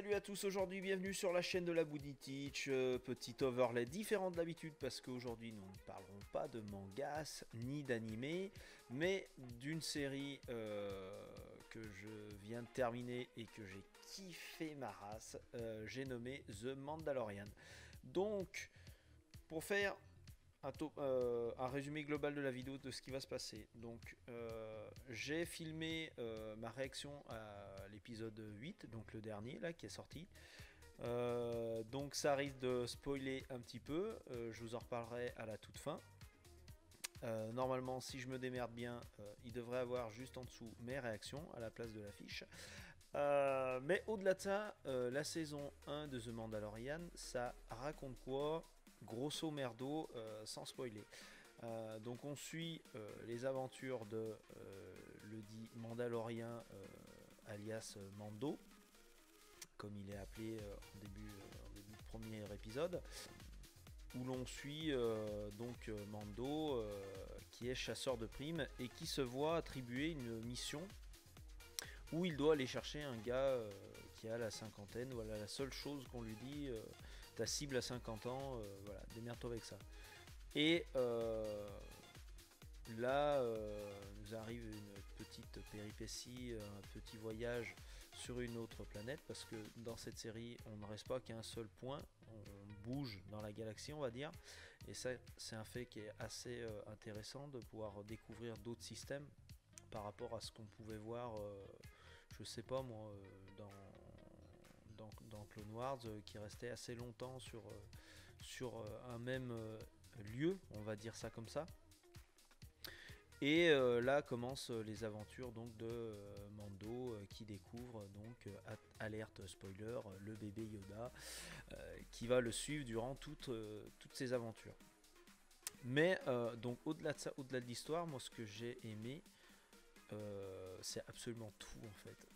Salut à tous, aujourd'hui bienvenue sur la chaîne de la Buddy Teach. Petit overlay différent de l'habitude parce qu'aujourd'hui nous ne parlerons pas de mangas ni d'animé, mais d'une série que je viens de terminer et que j'ai kiffé ma race. J'ai nommé The Mandalorian. Donc, pour faire un résumé global de la vidéo de ce qui va se passer. Donc, j'ai filmé ma réaction à l'épisode 8, donc le dernier là qui est sorti. Donc ça risque de spoiler un petit peu, je vous en reparlerai à la toute fin. Normalement, si je me démerde bien, il devrait avoir juste en dessous mes réactions à la place de l'affiche. Mais au-delà de ça, la saison 1 de The Mandalorian, ça raconte quoi? Grosso merdo, sans spoiler. Donc on suit les aventures de le dit Mandalorien alias Mando, comme il est appelé en début de premier épisode, où l'on suit Mando qui est chasseur de primes et qui se voit attribuer une mission où il doit aller chercher un gars qui a la cinquantaine. Voilà la seule chose qu'on lui dit, ta cible à 50 ans, voilà, démerde-toi avec ça. Et là nous arrive une petite péripétie, un petit voyage sur une autre planète, parce que dans cette série on ne reste pas qu'à un seul point, on bouge dans la galaxie on va dire, et ça c'est un fait qui est assez intéressant de pouvoir découvrir d'autres systèmes par rapport à ce qu'on pouvait voir je sais pas moi dans Clone Wars, qui restait assez longtemps sur un même lieu, on va dire ça comme ça. Et là commencent les aventures donc de Mando qui découvre donc alerte spoiler, le bébé Yoda qui va le suivre durant toutes ces aventures. Mais donc au-delà de ça, au-delà de l'histoire, moi ce que j'ai aimé, c'est absolument tout en fait.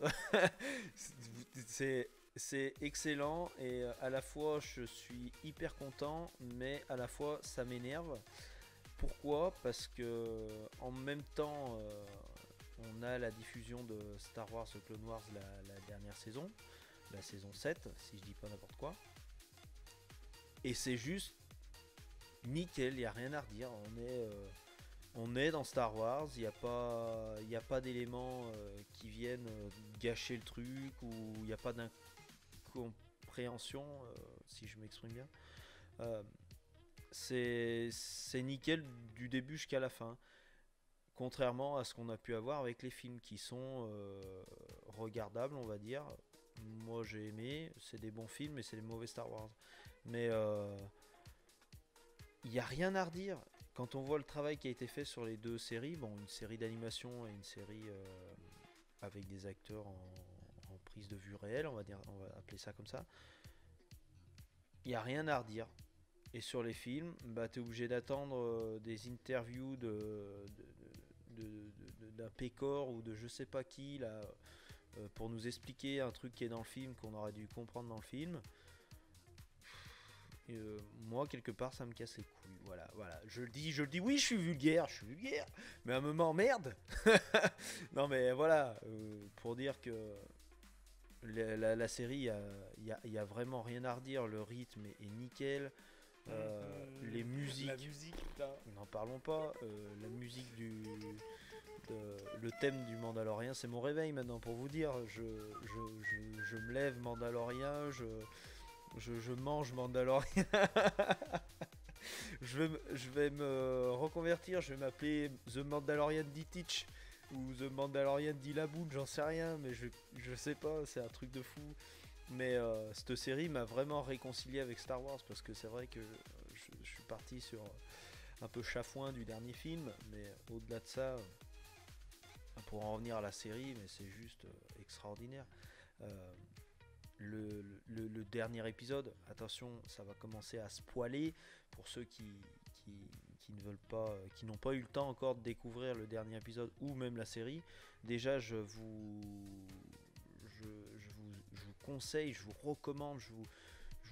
C'est excellent et à la fois je suis hyper content, mais à la fois ça m'énerve. Pourquoi? Parce que en même temps on a la diffusion de Star Wars Clone Wars, la dernière saison, la saison 7 si je dis pas n'importe quoi, et c'est juste nickel, il n'y a rien à redire. On est dans Star Wars, il n'y a pas d'éléments qui viennent gâcher le truc, ou il n'y a pas d'incompréhension, si je m'exprime bien. C'est nickel du début jusqu'à la fin. Contrairement à ce qu'on a pu avoir avec les films qui sont regardables, on va dire. Moi j'ai aimé, c'est des bons films, mais c'est des mauvais Star Wars. Mais il n'y a rien à redire. Quand on voit le travail qui a été fait sur les deux séries, bon, une série d'animation et une série avec des acteurs en prise de vue réelle, on va appeler ça comme ça, il n'y a rien à redire. Et sur les films, bah, tu es obligé d'attendre des interviews d'un Pécor ou de je sais pas qui là, pour nous expliquer un truc qui est dans le film, qu'on aurait dû comprendre dans le film. Moi quelque part ça me casse les couilles, voilà, je le dis, oui, je suis vulgaire, mais à un moment merde. Non mais voilà, pour dire que la série, il y a vraiment rien à redire, le rythme est nickel. Les musiques, la musique, putain. n'en parlons pas. La musique le thème du Mandalorien, c'est mon réveil maintenant, pour vous dire. Je me lève Mandalorien, je mange Mandalorien. Je vais me reconvertir, je vais m'appeler The Mandalorian D-Teach ou The Mandalorian D-Laboon, j'en sais rien, mais je sais pas, c'est un truc de fou. Mais cette série m'a vraiment réconcilié avec Star Wars, parce que c'est vrai que je suis parti sur un peu chafouin du dernier film, mais au-delà de ça, pour en revenir à la série, mais c'est juste extraordinaire. Le dernier épisode, attention, ça va commencer à se poiler pour ceux qui ne veulent pas, qui n'ont pas eu le temps encore de découvrir le dernier épisode ou même la série. Déjà, je vous conseille, je vous recommande, je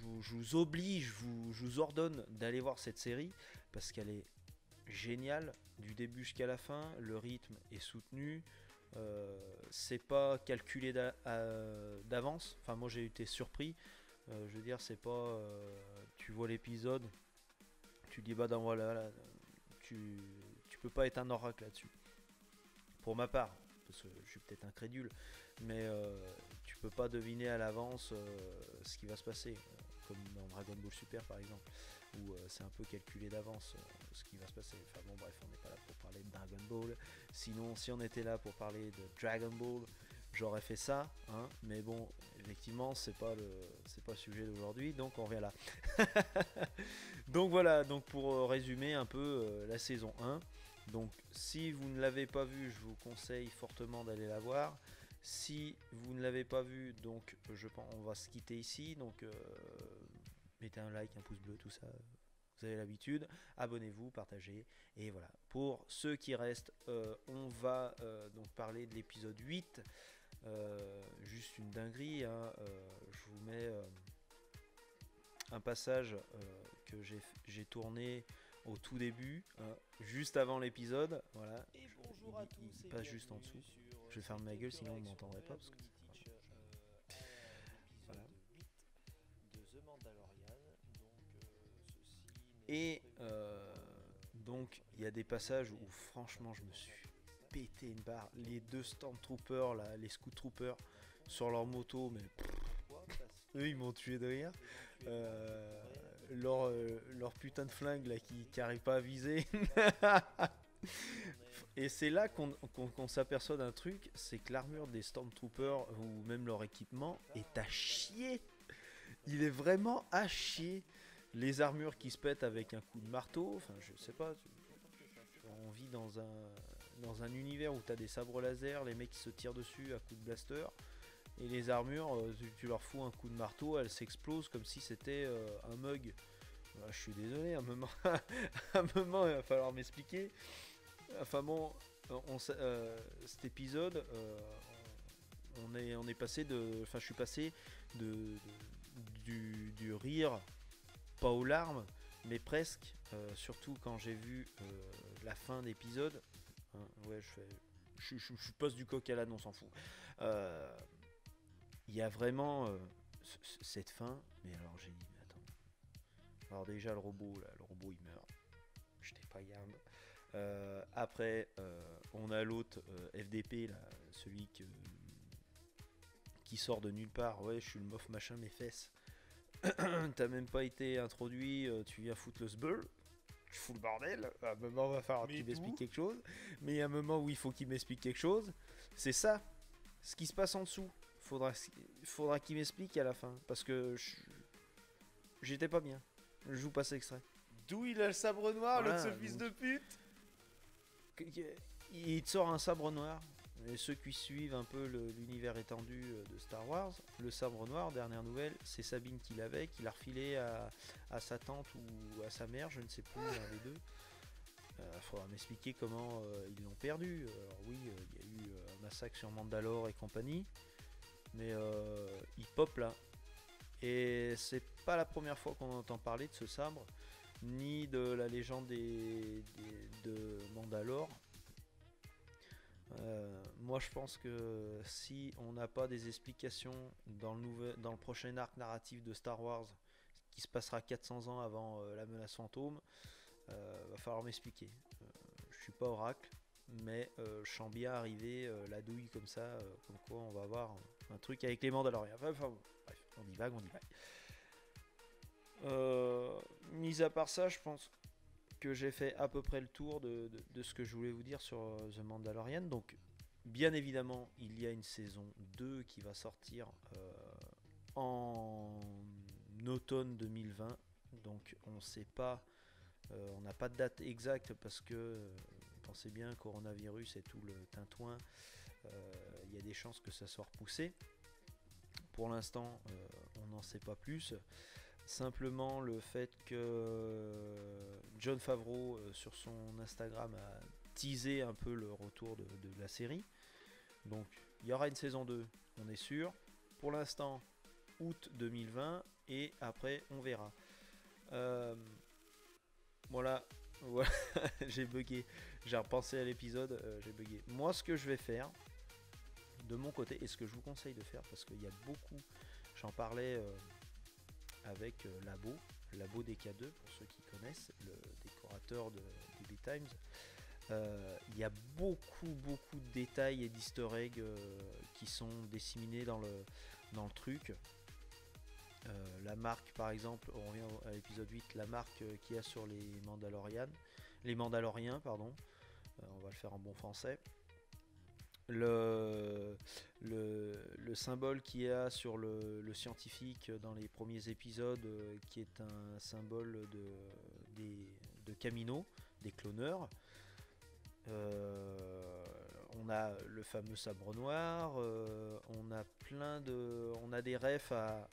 vous oblige, je vous ordonne d'aller voir cette série, parce qu'elle est géniale du début jusqu'à la fin. Le rythme est soutenu, C'est pas calculé d'avance. Enfin, moi j'ai été surpris. Je veux dire, c'est pas. Tu vois l'épisode, tu dis bah, voilà, là, tu peux pas être un oracle là-dessus. Pour ma part, parce que je suis peut-être incrédule, mais tu peux pas deviner à l'avance ce qui va se passer. Comme dans Dragon Ball Super par exemple, où c'est un peu calculé d'avance ce qui va se passer. Enfin bon, bref, on n'est pas là pour parler de Dragon Ball. Sinon, si on était là pour parler de Dragon Ball, j'aurais fait ça, hein, mais bon, effectivement, c'est pas le sujet d'aujourd'hui, donc on revient là. Donc voilà, donc pour résumer un peu la saison 1. Donc si vous ne l'avez pas vue, je vous conseille fortement d'aller la voir. Si vous ne l'avez pas vu, donc je pense on va se quitter ici. Donc mettez un like, un pouce bleu, tout ça. Vous avez l'habitude. Abonnez-vous, partagez. Et voilà. Pour ceux qui restent, on va donc parler de l'épisode 8. Juste une dinguerie. Hein. Je vous mets un passage que j'ai tourné au tout début, juste avant l'épisode. Voilà. Et bonjour à tous. Il passe juste en dessous. Je vais fermer ma gueule sinon on ne m'entendrait pas. Parce que... Voilà. 8 de The Mandalorian. Et donc il y a des passages où franchement je me suis pété une barre. Les deux Stormtroopers, là, les Scout Troopers sur leur moto, mais eux ils m'ont tué de rire. Leur putain de flingue là qui arrive pas à viser. Et c'est là qu'on s'aperçoit d'un truc, c'est que l'armure des Stormtroopers ou même leur équipement est à chier. Il est vraiment à chier. Les armures qui se pètent avec un coup de marteau, enfin je sais pas, on vit dans un univers où t'as des sabres laser, les mecs qui se tirent dessus à coups de blaster, et les armures, tu leur fous un coup de marteau, elles s'explosent comme si c'était un mug. Je suis désolé, à un moment il va falloir m'expliquer. Enfin bon, cet épisode, on est passé de, enfin je suis passé du rire, pas aux larmes, mais presque. Surtout quand j'ai vu la fin d'épisode. Hein, ouais, je passe du coq à l'âne, on s'en fout. Il y a vraiment cette fin, mais alors j'ai dit, mais attends. Alors déjà le robot il meurt. J'étais pas game. Après, on a l'autre FDP, là, celui qui sort de nulle part. Ouais, je suis le mof machin, mes fesses. T'as même pas été introduit, tu viens foutre le sbeul. Tu fous le bordel. À un moment, va falloir qu'il m'explique quelque chose. Mais il y a un moment où il faut qu'il m'explique quelque chose. C'est ça, ce qui se passe en dessous. Faudra qu'il m'explique à la fin. Parce que j'étais pas bien. Je vous passe l'extrait. D'où il a le sabre noir, Voilà, l'autre ce fils de pute. Il te sort un sabre noir. Et ceux qui suivent un peu l'univers étendu de Star Wars, le sabre noir, dernière nouvelle, c'est Sabine qui l'avait, qui l'a refilé à sa tante ou à sa mère, je ne sais plus, l'un des deux. Il faudra m'expliquer comment ils l'ont perdu. Alors oui, il y a eu un massacre sur Mandalore et compagnie, mais il pop là. Et c'est pas la première fois qu'on entend parler de ce sabre, ni de la légende de Mandalore. Moi je pense que si on n'a pas des explications dans le prochain arc narratif de Star Wars qui se passera 400 ans avant la menace fantôme, va falloir m'expliquer. Je suis pas oracle, mais je sens bien arriver la douille comme ça, comme quoi on va avoir un truc avec les Mandaloriens. Enfin bon, bref, on divague. Mis à part ça, je pense que j'ai fait à peu près le tour de ce que je voulais vous dire sur The Mandalorian. Donc bien évidemment il y a une saison 2 qui va sortir en automne 2020. Donc on sait pas, on n'a pas de date exacte parce que pensez bien, coronavirus et tout le tintouin, il y a des chances que ça soit repoussé. Pour l'instant on n'en sait pas plus. Simplement le fait que Jon Favreau sur son Instagram a teasé un peu le retour de la série. Donc il y aura une saison 2, on est sûr. Pour l'instant, août 2020 et après on verra. Voilà, j'ai bugué. J'ai repensé à l'épisode, j'ai bugué. Moi ce que je vais faire, de mon côté, et ce que je vous conseille de faire, parce qu'il y a beaucoup, j'en parlais avec Labo DK2, pour ceux qui connaissent, le décorateur de DB Times. Il y a beaucoup de détails et d'easter eggs qui sont disséminés dans le truc. La marque, par exemple, on revient à l'épisode 8, la marque qu'il y a sur les Mandaloriens, pardon. On va le faire en bon français. Le symbole qu'il y a sur le scientifique dans les premiers épisodes, qui est un symbole de Kamino, des cloneurs. On a le fameux sabre noir, on a des refs à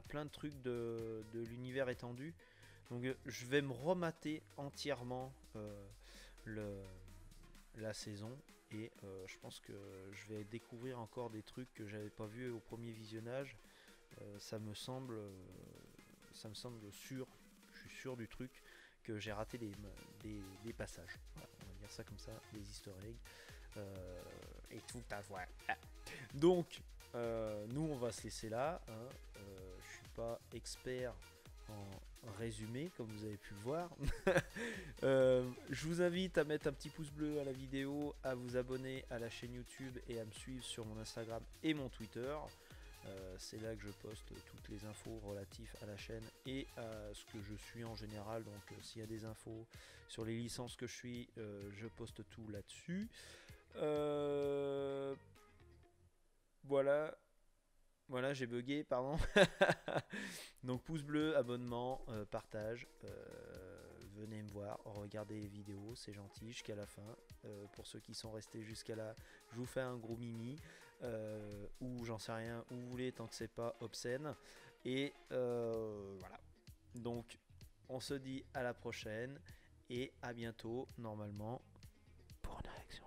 plein de trucs de l'univers étendu. Donc je vais me remater entièrement la saison, et je pense que je vais découvrir encore des trucs que j'avais pas vu au premier visionnage. Ça me semble sûr, je suis sûr du truc, que j'ai raté des passages. Voilà, on va dire ça comme ça, des easter eggs et tout à voir. Donc nous on va se laisser là, hein. Je suis pas expert en résumé, comme vous avez pu le voir. Je vous invite à mettre un petit pouce bleu à la vidéo, à vous abonner à la chaîne YouTube et à me suivre sur mon Instagram et mon Twitter. C'est là que je poste toutes les infos relatives à la chaîne et à ce que je suis en général. Donc s'il y a des infos sur les licences que je suis, je poste tout là-dessus. Voilà, j'ai bugué, pardon. Donc pouce bleu, abonnement, partage. Venez me voir, regardez les vidéos, c'est gentil jusqu'à la fin. Pour ceux qui sont restés jusqu'à là, je vous fais un gros mimi. Ou j'en sais rien, où vous voulez, tant que c'est pas obscène. Et voilà. Donc on se dit à la prochaine et à bientôt, normalement, pour une réaction.